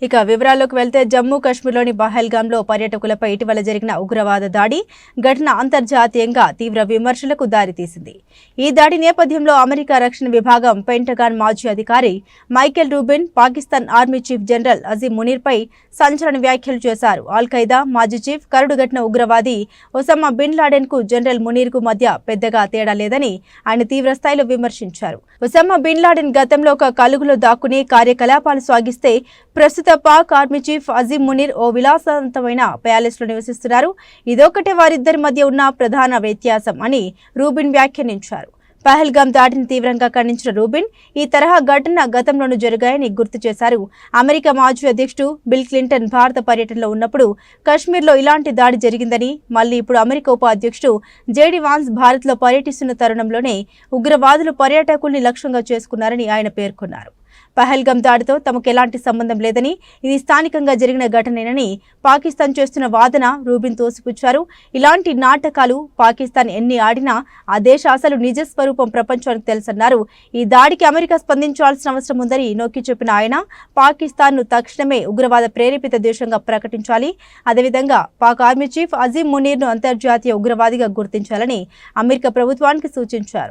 ఇక వివరాల్లోకి వెళ్తే జమ్మూ కాశ్మీర్లోని పహల్గాంలో పర్యాటకులపై ఇటీవల జరిగిన ఉగ్రవాద దాడి ఘటన అంతర్జాతీయంగా తీవ్ర విమర్శలకు దారితీసింది. ఈ దాడి నేపథ్యంలో అమెరికా రక్షణ విభాగం పెంటగాన్ మాజీ అధికారి Michael Rubin Pakistan army chief general Asim మునీర్పై సంచలన వ్యాఖ్యలు చేశారు. అల్ ఖైదా మాజీ చీఫ్ కరుడుగట్టిన ఉగ్రవాది ఒసామా బిన్ లాడెన్ కు జనరల్ మునీర్కు మధ్య పెద్దగా తేడా లేదని ఆయన తీవ్ర స్థాయిలో విమర్శించారు. ఒసామా బిన్ లాడెన్ గతంలో ఒక కలుగులో దాక్కుని కార్యకలాపాలు సాగిస్తే ప్రస్తుత పాక్ ఆర్మీ చీఫ్ అజీం మునీర్ ఓ విలాసవంతమైన ప్యాలెస్ లో నివసిస్తున్నారు. ఇదొక్కటే వారిద్దరి మధ్య ఉన్న ప్రధాన వ్యత్యాసం అని రూబిన్ వ్యాఖ్యానించారు. పహల్గాం దాడిని తీవ్రంగా ఖండించిన రూబిన్ ఈ తరహా ఘటన గతంలోనూ జరిగాయని గుర్తు చేశారు. అమెరికా మాజీ అధ్యక్షుడు బిల్ క్లింటన్ భారత పర్యటనలో ఉన్నప్పుడు కశ్మీర్లో ఇలాంటి దాడి జరిగిందని, మళ్లీ ఇప్పుడు అమెరికా ఉప అధ్యక్షుడు జేడీ వాన్స్ భారత్లో పర్యటిస్తున్న తరుణంలోనే ఉగ్రవాదులు పర్యాటకుల్ని లక్ష్యంగా చేసుకున్నారని ఆయన పేర్కొన్నారు. పహల్గాం దాడితో తమకు ఎలాంటి సంబంధం లేదని, ఇది స్థానికంగా జరిగిన ఘటనేనని పాకిస్తాన్ చేస్తున్న వాదన రూబిన్ తోసిపుచ్చారు. ఇలాంటి నాటకాలు పాకిస్తాన్ ఎన్ని ఆడినా ఆ దేశ అసలు నిజ స్వరూపం ప్రపంచానికి తెలుసన్నారు. ఈ దాడికి అమెరికా స్పందించాల్సిన అవసరం ఉందని నొక్కి చెప్పిన ఆయన పాకిస్తాన్ను తక్షణమే ఉగ్రవాద ప్రేరేపిత దేశంగా ప్రకటించాలి. అదేవిధంగా పాక్ ఆర్మీ చీఫ్ అజీం మునీర్ను అంతర్జాతీయ ఉగ్రవాదిగా గుర్తించాలని అమెరికా ప్రభుత్వానికి సూచించారు.